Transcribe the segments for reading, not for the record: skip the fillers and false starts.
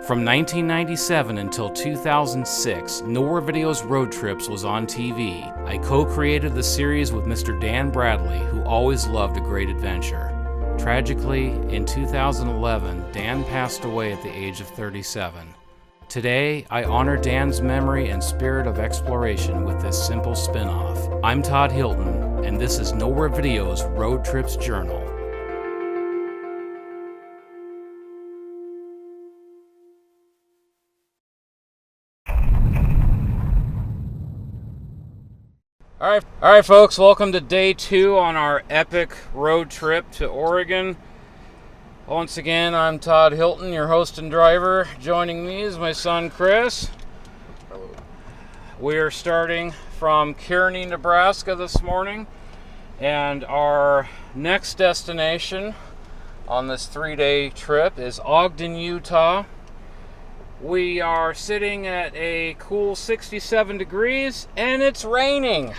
From 1997 until 2006, Nowhere Videos Road Trips was on TV. I co-created the series with Mr. Dan Bradley, who always loved a great adventure. Tragically, in 2011, Dan passed away at the age of 37. Today, I honor Dan's memory and spirit of exploration with this simple spin-off. I'm Todd Hilton, and this is Nowhere Videos Road Trips Journal. All right, folks, welcome to day 2 on our epic road trip to Oregon. Once again, I'm Todd Hilton, your host and driver. Joining me is my son, Chris. Hello. We are starting from Kearney, Nebraska this morning, and our next destination on this 3-day trip is Ogden, Utah. We are sitting at a cool 67 degrees, and it's raining.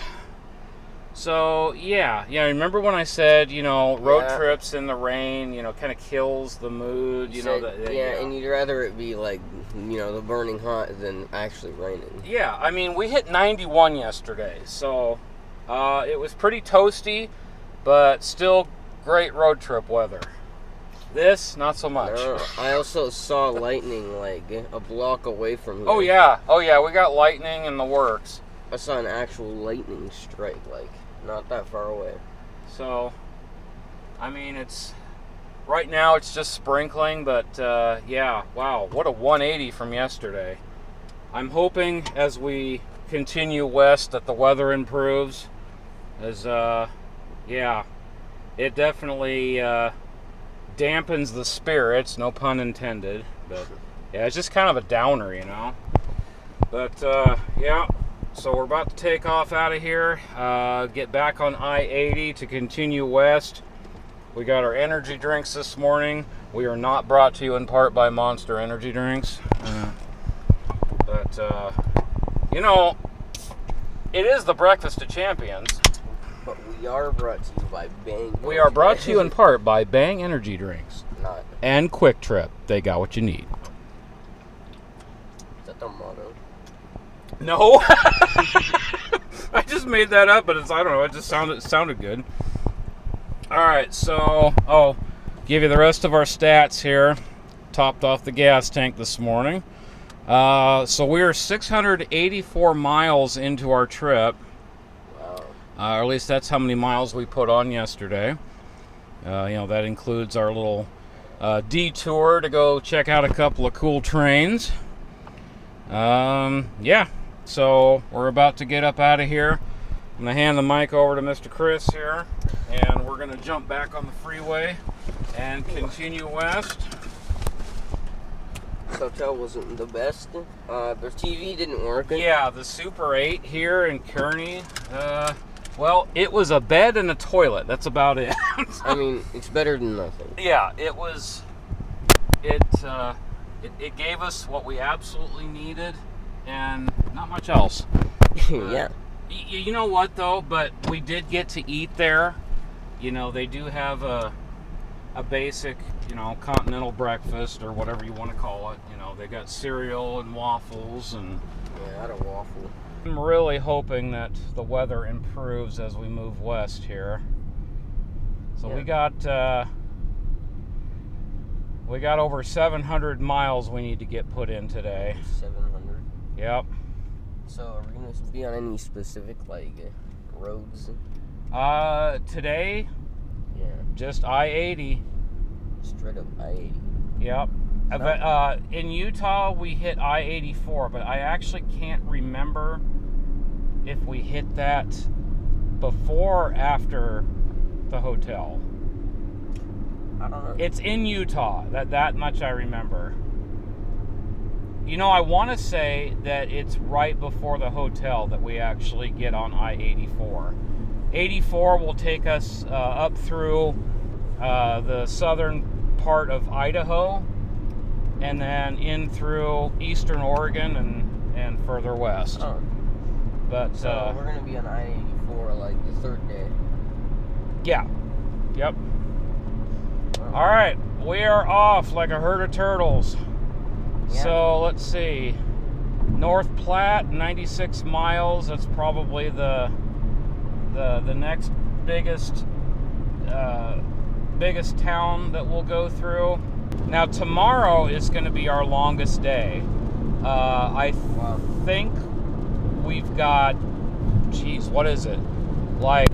So, yeah, remember when I said, road trips in the rain, kind of kills the mood, and you'd rather it be like, the burning hot than actually raining. Yeah, I mean, we hit 91 yesterday, so it was pretty toasty, but still great road trip weather. This, not so much. I also saw lightning like a block away from here. Oh yeah, we got lightning in the works. I saw an actual lightning strike, like, not that far away. So, I mean, right now it's just sprinkling, but wow, what a 180 from yesterday. I'm hoping as we continue west that the weather improves, as, it definitely dampens the spirits, no pun intended, but yeah, it's just kind of a downer, But, so we're about to take off out of here, get back on I-80 to continue west. We got our energy drinks this morning. We are not brought to you in part by Monster Energy Drinks. But, it is the Breakfast of Champions. But we are brought to you by Bang. We are brought to you in part by Bang Energy Drinks. And Quick Trip. They got what you need. Is that their motto? No. I just made that up, but I don't know, it just sounded good. Alright, so give you the rest of our stats here. Topped off the gas tank this morning. So we are 684 miles into our trip. Or at least that's how many miles we put on yesterday. That includes our little detour to go check out a couple of cool trains. So we're about to get up out of here. I'm going to hand the mic over to Mr. Chris here, and we're going to jump back on the freeway and continue west. This hotel wasn't the best. Their TV didn't work. Yeah, the Super 8 here in Kearney. Well, it was a bed and a toilet. That's about it. I mean, it's better than nothing. Yeah, it was. It gave us what we absolutely needed, and not much else. Yeah. You know what, though? But we did get to eat there. They do have a basic, continental breakfast, or whatever you want to call it. They got cereal and waffles. And yeah, I had a waffle. I'm really hoping that the weather improves as we move west here. So we got over 700 miles we need to get put in today. 700. Yep. So are we going to be on any specific roads? Today, yeah, just I-80. Straight up I-80. Yep. But in Utah we hit I-84, but I actually can't remember if we hit that before or after the hotel. I don't know. It's in Utah. That much I remember. I want to say that it's right before the hotel that we actually get on I-84. 84 will take us up through the southern part of Idaho, and then in through eastern Oregon and further west. Oh. But so we're going to be on I-84 like the third day. Yeah. Yep. All right. We are off like a herd of turtles. Yeah. So let's see. North Platte, 96 miles. That's probably the next biggest town that we'll go through. Now tomorrow is going to be our longest day. I think we've got, geez, what is it? Like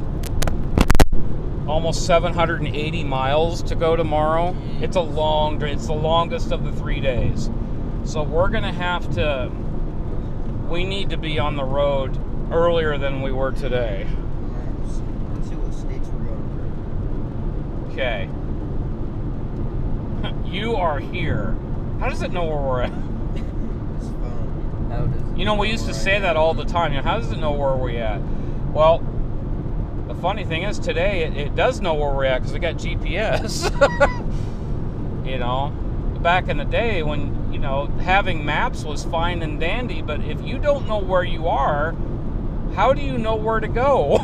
almost 780 miles to go tomorrow. It's a long, it's the longest of the 3 days. So we're going to have to, we need to be on the road earlier than we were today. Let's see what states we're going Okay. You are here. How does it know where we're at? This phone. How does it You know, we used to say that all the time. You know, how does it know where we're at? Well, the funny thing is today it does know where we're at because we got GPS. You know, back in the day when, you know, having maps was fine and dandy, but if you don't know where you are, how do you know where to go?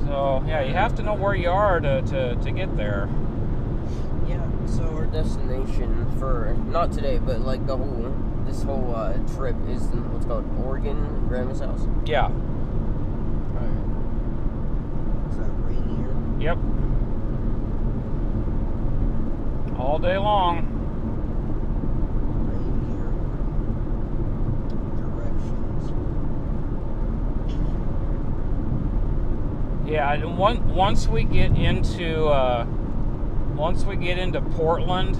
So, yeah, you have to know where you are to get there. Yeah, so our destination for, not today, but like this whole trip is in what's called Oregon, Grandma's house. Yeah. Alright. Is that Rainier? Yep. All day long. Rainier. Directions. Yeah, and once we get into Portland,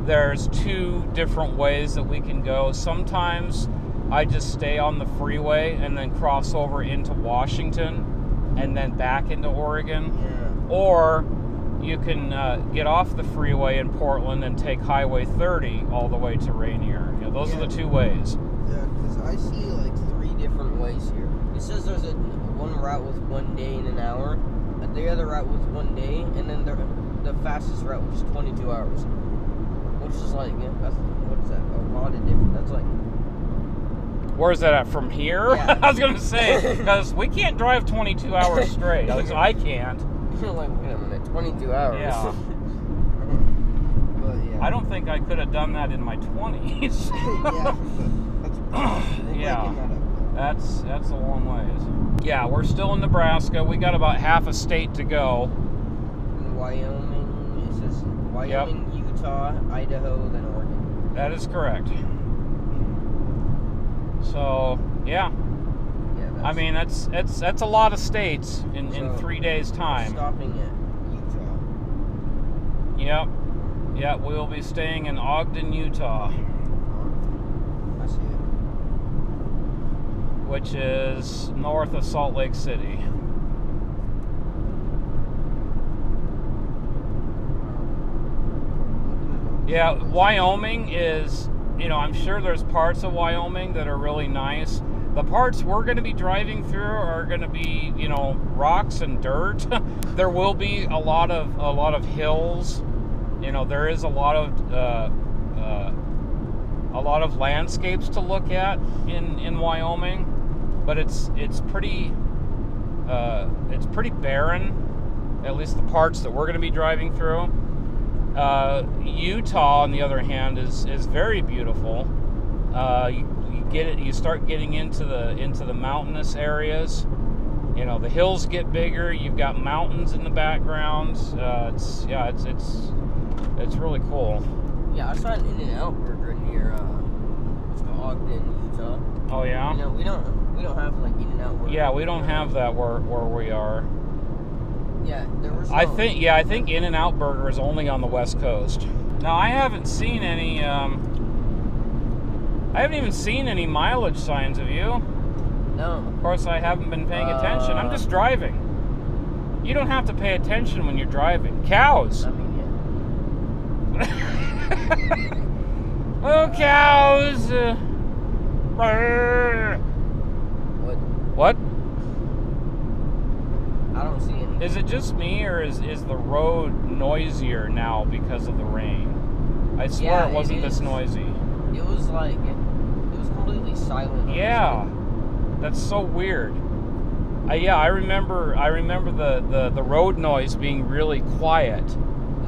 there's two different ways that we can go. Sometimes I just stay on the freeway and then cross over into Washington and then back into Oregon. Yeah. Or you can get off the freeway in Portland and take Highway 30 all the way to Rainier. You know, those are the two ways. Yeah, because I see like 3 different ways here. It says there's one route with 1 day and an hour, and the other route with 1 day, and then the fastest route, which is 22 hours. Which is like, that's, what is that? A lot of different. That's like. Where's that at? From here? Yeah. I was going to say, because we can't drive 22 hours straight. At least I can't. You're like, wait a minute, 22 hours. Yeah. But yeah. I don't think I could have done that in my 20s. Yeah, That's a long ways. Yeah, we're still in Nebraska. We got about half a state to go. In Wyoming, it says Wyoming, Utah, Idaho, then Oregon. That is correct. So, yeah. I mean, that's a lot of states in 3 days' time. Stopping at Utah. Yep. Yeah, we'll be staying in Ogden, Utah, I see it. which is north of Salt Lake City. Yeah, Wyoming is, you know, I'm sure there's parts of Wyoming that are really nice. The parts we're going to be driving through are going to be, you know, rocks and dirt. There will be a lot of hills. You know, there is a lot of landscapes to look at in Wyoming, but it's pretty barren. At least the parts that we're going to be driving through. Utah, on the other hand, is very beautiful. You start getting into the mountainous areas. You know, the hills get bigger. You've got mountains in the background. It's really cool. Yeah, I saw an In-N-Out burger near Ogden, Utah. Oh yeah. You know, we don't have like In-N-Out burger. Yeah, we don't have that where we are. Yeah, there was. I think In-N-Out Burger is only on the West Coast. Now I haven't seen any. I haven't even seen any mileage signs. Have you? No. Of course, I haven't been paying attention. I'm just driving. You don't have to pay attention when you're driving. Cows. I mean, yeah. Oh, cows. What? I don't see any. Is it just me, or is the road noisier now because of the rain? I swear it wasn't this noisy. It was like, it was completely silent. Yeah, that's so weird. I remember the road noise being really quiet.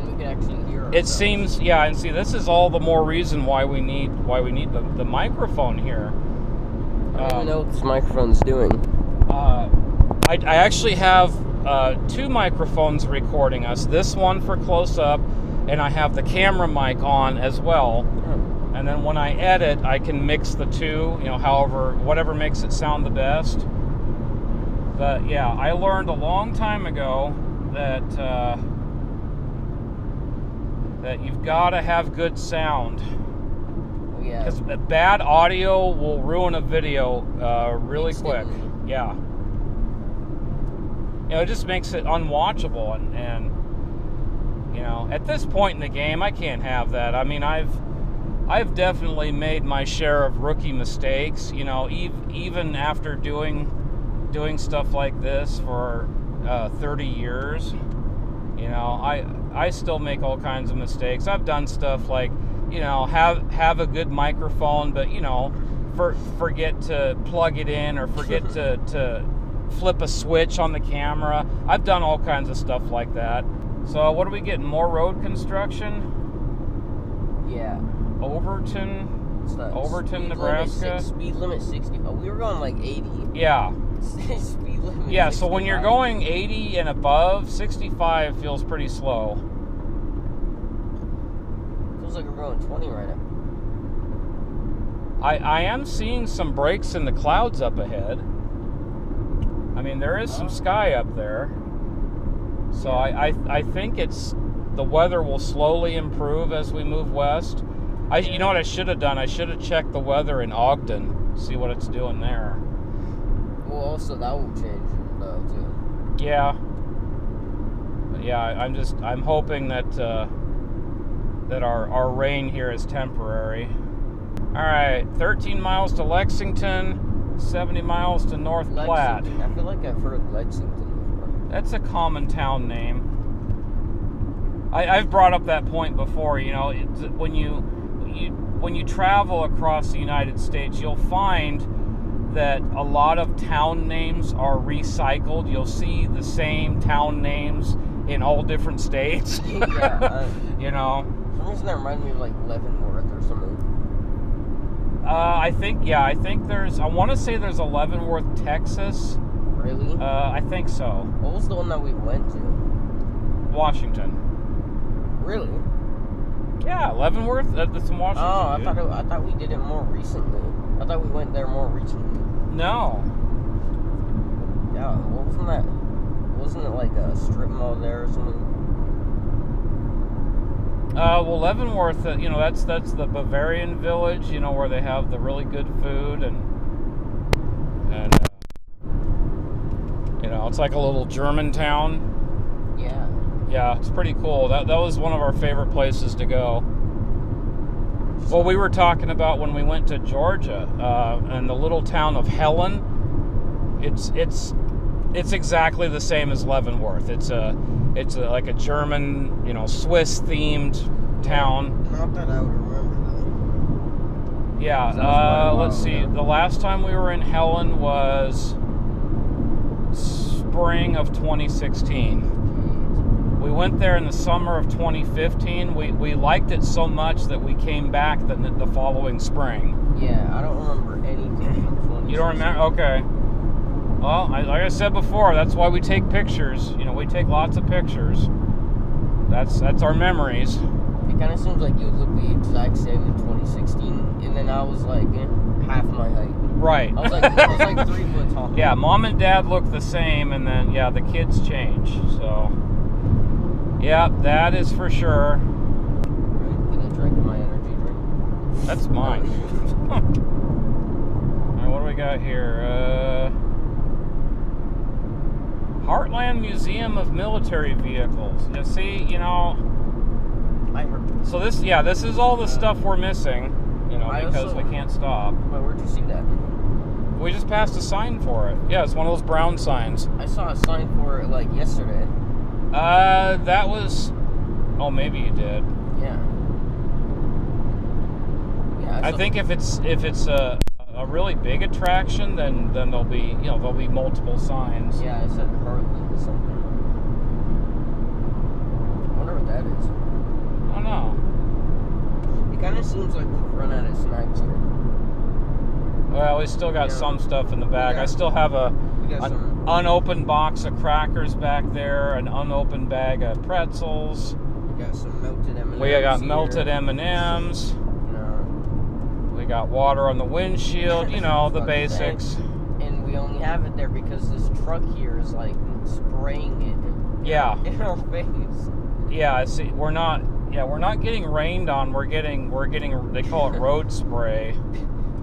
and we can actually hear ourselves. It seems, yeah, and see, this is all the more reason why we need the microphone here. I don't even know what this microphone's doing. I actually have 2 microphones recording us. This one for close up, and I have the camera mic on as well. And then when I edit, I can mix the two, whatever makes it sound the best. But yeah, I learned a long time ago that you've got to have good sound. Yeah. Because bad audio will ruin a video really quick. Yeah. It just makes it unwatchable, and at this point in the game, I can't have that. I mean, I've definitely made my share of rookie mistakes. Even after doing stuff like this for 30 years, I still make all kinds of mistakes. I've done stuff like, have a good microphone, but forget to plug it in, or forget to flip a switch on the camera. I've done all kinds of stuff like that. So what are we getting? More road construction? Yeah. Overton, Nebraska. Speed limit 65. We were going like 80. Yeah. Speed limit. Yeah, 65. so when you're going 80 and above, 65 feels pretty slow. Feels like we're going 20 right now. I am seeing some breaks in the clouds up ahead. I mean, there is some sky up there. So I think the weather will slowly improve as we move west. You know what I should have done? I should have checked the weather in Ogden, see what it's doing there. Well, also that will change though too. Yeah. But yeah, I'm hoping that that our rain here is temporary. All right, 13 miles to Lexington, 70 miles to North Platte. I feel like I've heard Lexington before. That's a common town name. I've brought up that point before. When you travel across the United States, you'll find that a lot of town names are recycled. You'll see the same town names in all different states. Yeah. For some reason that reminds me of like Leavenworth or something. I think there's, I want to say there's a Leavenworth, Texas. Really? I think so. What was the one that we went to? Washington. Really? Yeah, Leavenworth. That's in Washington. Oh, I thought we did it more recently. I thought we went there more recently. No. Yeah, what wasn't that? Wasn't it like a strip mall there or something? Well, Leavenworth, that's the Bavarian village, where they have the really good food, and it's like a little German town. Yeah. Yeah, it's pretty cool. That was one of our favorite places to go. Well, we were talking about when we went to Georgia, and the little town of Helen. It's exactly the same as Leavenworth. It's like a German, Swiss themed town. Not that I would remember though. Yeah. Let's see. The last time we were in Helen was spring of 2016. We went there in the summer of 2015. We liked it so much that we came back the following spring. Yeah, I don't remember anything from 2016. You don't remember? Okay. Well, like I said before, that's why we take pictures. We take lots of pictures. That's our memories. It kind of seems like you look the exact same in 2016, and then I was like half my height. Right. I was like 3 foot tall. Yeah, Mom and Dad look the same, and then the kids change. So, yeah, that is for sure. I'm gonna drink my energy drink. That's mine. All right, what do we got here? Heartland Museum of Military Vehicles. You see, I heard. So this is all the stuff we're missing, because we can't stop. But where'd you see that? We just passed a sign for it. Yeah, it's one of those brown signs. I saw a sign for it like yesterday. That was. Oh, maybe you did. Yeah. Yeah. I think if it's a really big attraction, then there'll be multiple signs. Yeah, I said Heartland or something. I wonder what that is. kind of seems like we've run out of snacks here. Well, we still got some stuff in the bag. I still have We got an unopened box of crackers back there, an unopened bag of pretzels. We got some melted M&Ms. We got here. melted M&Ms. No. We got water on the windshield. You know, the basics. And we only have it there because this truck here is like spraying it. Yeah. In our face. Yeah. See, we're not getting rained on. We're getting. They call it road spray.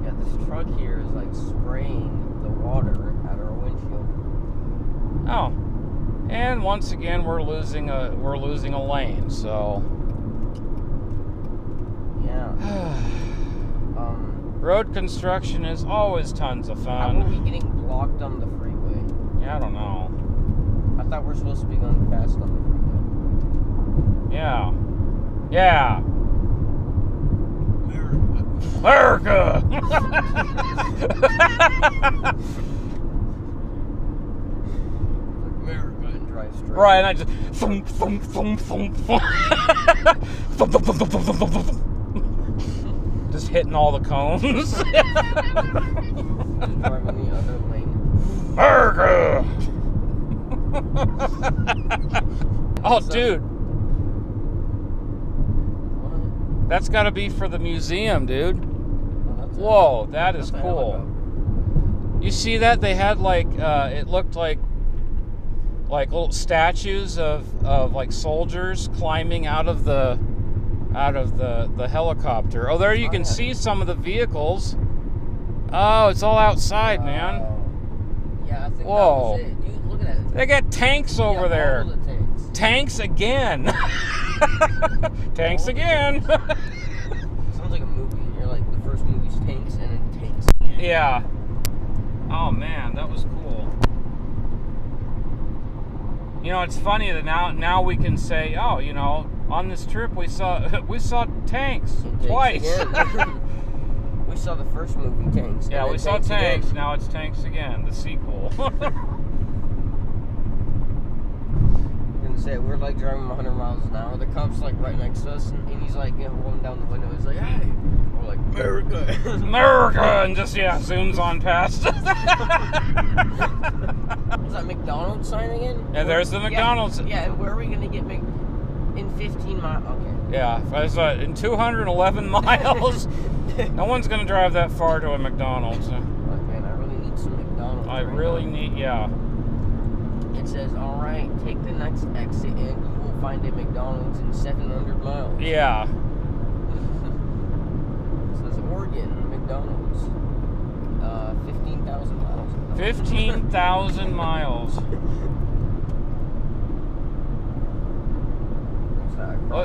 Yeah, this truck here is like spraying the water at our windshield. Oh, and once again we're losing a lane. So yeah. Road construction is always tons of fun. How are we getting blocked on the freeway? Yeah, I don't know. I thought we're supposed to be going fast on the freeway. Yeah. Yeah. America! America and drive straight. Right, and I just thump, thump, thump, thump, thump. Thump, thump, thump, thump, thump, thump, thump. Just hitting all the cones. Just driving the other lane. America! Oh, dude. That's got to be for the museum, dude. Whoa, that is cool. You see that? They had like, it looked like little statues of like soldiers climbing out of the helicopter. Oh, there you can see some of the vehicles. Oh, it's all outside, man. Yeah, I think Whoa. that was it. Dude, look at that. They got tanks over there. All the tanks. Tanks again. Tanks again. Sounds like a movie. You're like, the first movie's tanks and then tanks again. Yeah. Oh man, that was cool. You know, it's funny that now we can say, oh, you know, on this trip we saw tanks twice. We saw the first movie, Tanks. Yeah, we saw tanks. Again. Now it's Tanks again, the sequel. Say we're like driving 100 miles an hour. The cop's like right next to us, and he's like, you know, rolling down the window. He's like, "Hey," we're like, "America, America," and just zooms on past. Is that McDonald's sign again? Yeah, there's the McDonald's. Yeah, where are we gonna get in 15 miles? Okay. Yeah, in 211 miles. No one's gonna drive that far to a McDonald's. Like, man, I really need some McDonald's. Yeah. It says, all right, take the next exit and you will find a McDonald's in 700 miles. Yeah. It says Oregon, McDonald's. 15,000 miles. 15,000 miles.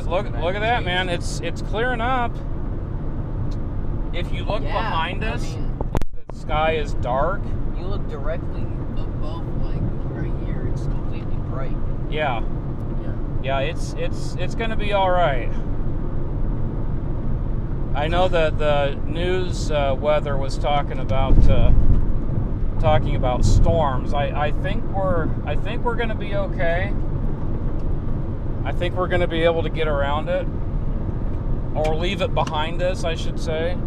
Look at that, man. It's clearing up. If you look behind us, the sky is dark. You look directly above, like, right here. It's completely bright. Yeah. It's gonna be all right. I know that the news weather was talking about storms. I think we're gonna be okay. I think we're gonna be able to get around it, or leave it behind us, I should say.